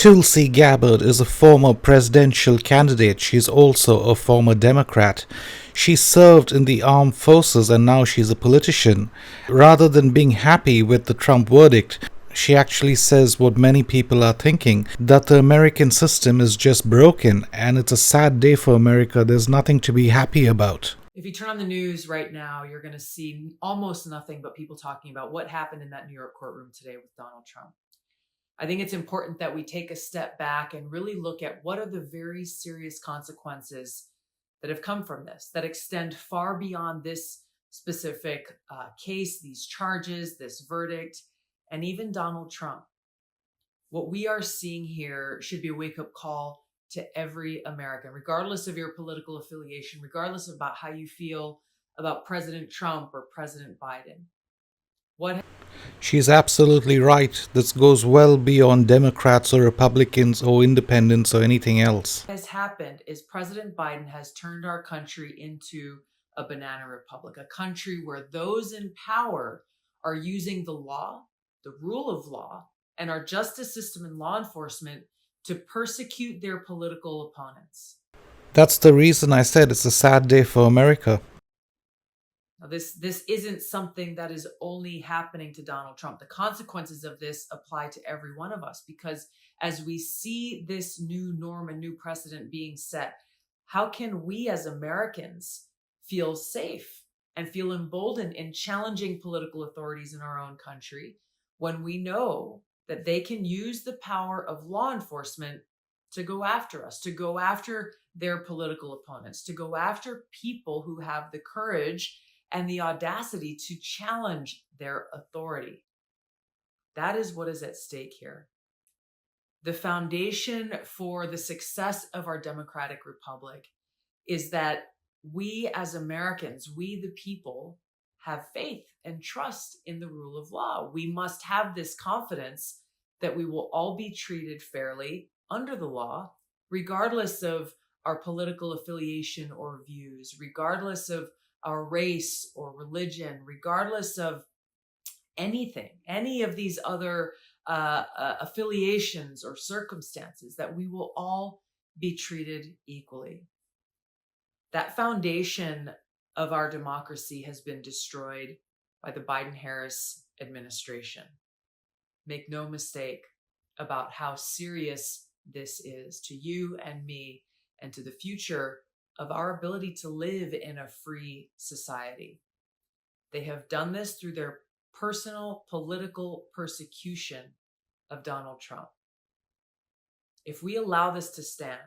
Tulsi Gabbard is a former presidential candidate. She's also a former Democrat. She served in the armed forces and now she's a politician. Rather than being happy with the Trump verdict, she actually says what many people are thinking, that the American system is just broken and it's a sad day for America. There's nothing to be happy about. If you turn on the news right now, you're going to see almost nothing but people talking about what happened in that New York courtroom today with Donald Trump. I think it's important that we take a step back and really look at what are the very serious consequences that have come from this, that extend far beyond this specific case, these charges, this verdict, and even Donald Trump. What we are seeing here should be a wake-up call to every American, regardless of your political affiliation, regardless about how you feel about President Trump or President Biden. She's absolutely right. This goes well beyond Democrats or Republicans or independents or anything else. What has happened is President Biden has turned our country into a banana republic, a country where those in power are using the law, the rule of law, and our justice system and law enforcement to persecute their political opponents. That's the reason I said it's a sad day for America. Now, this isn't something that is only happening to Donald Trump. The consequences of this apply to every one of us, because as we see this new norm and new precedent being set, how can we as Americans feel safe and feel emboldened in challenging political authorities in our own country when we know that they can use the power of law enforcement to go after us, to go after their political opponents, to go after people who have the courage and the audacity to challenge their authority? That is what is at stake here. The foundation for the success of our democratic republic is that we as Americans, we the people, have faith and trust in the rule of law. We must have this confidence that we will all be treated fairly under the law, regardless of our political affiliation or views, regardless of our race or religion, regardless of anything, any of these other affiliations or circumstances, that we will all be treated equally. That foundation of our democracy has been destroyed by the Biden-Harris administration. Make no mistake about how serious this is to you and me and to the future of our ability to live in a free society. They have done this through their personal political persecution of Donald Trump. If we allow this to stand,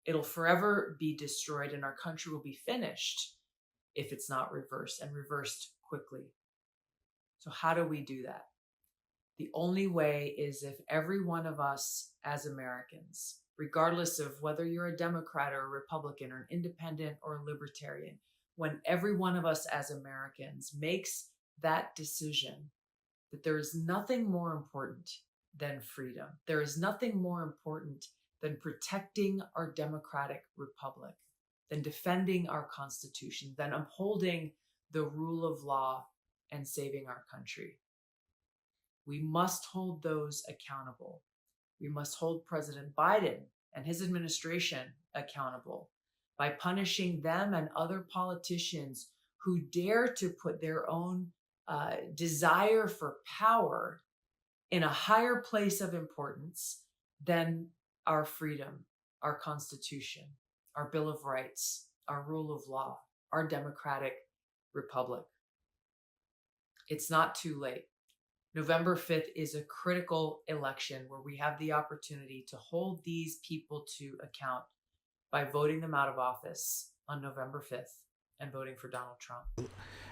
it'll forever be destroyed and our country will be finished if it's not reversed, and reversed quickly. So how do we do that? The only way is if every one of us as Americans, regardless of whether you're a Democrat or a Republican or an independent or a libertarian, when every one of us as Americans makes that decision that there is nothing more important than freedom, there is nothing more important than protecting our democratic republic, than defending our Constitution, than upholding the rule of law and saving our country. We must hold those accountable. We must hold President Biden and his administration accountable by punishing them and other politicians who dare to put their own desire for power in a higher place of importance than our freedom, our Constitution, our Bill of Rights, our rule of law, our democratic republic. It's not too late. November 5th is a critical election where we have the opportunity to hold these people to account by voting them out of office on November 5th and voting for Donald Trump.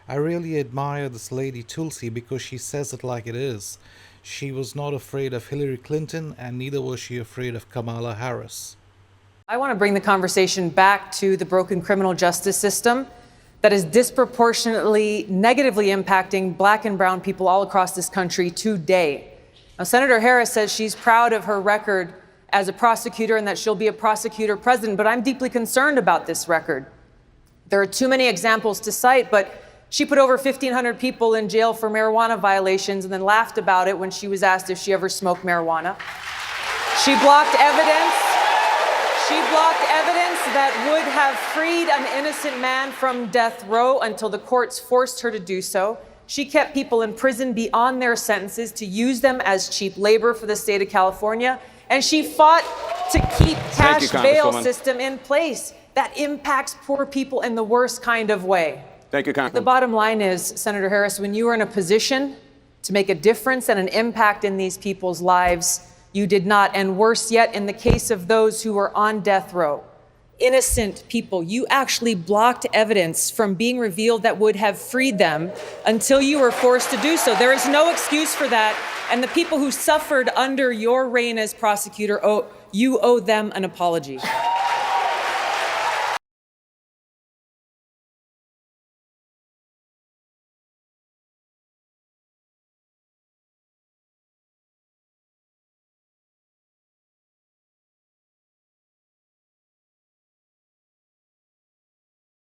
I really admire this lady Tulsi because she says it like it is. She was not afraid of Hillary Clinton and neither was she afraid of Kamala Harris. I want to bring the conversation back to the broken criminal justice system that is disproportionately negatively impacting Black and brown people all across this country today. Now, Senator Harris says she's proud of her record as a prosecutor and that she'll be a prosecutor president, but I'm deeply concerned about this record. There are too many examples to cite, but she put over 1,500 people in jail for marijuana violations and then laughed about it when she was asked if she ever smoked marijuana. She blocked evidence. She blocked evidence that would have freed an innocent man from death row until the courts forced her to do so. She kept people in prison beyond their sentences to use them as cheap labor for the state of California. And she fought to keep cash bail system in place that impacts poor people in the worst kind of way. Thank you, Congresswoman. The bottom line is, Senator Harris, when you are in a position to make a difference and an impact in these people's lives, you did not. And worse yet, in the case of those who were on death row, innocent people, you actually blocked evidence from being revealed that would have freed them until you were forced to do so. There is no excuse for that. And the people who suffered under your reign as prosecutor, you owe them an apology.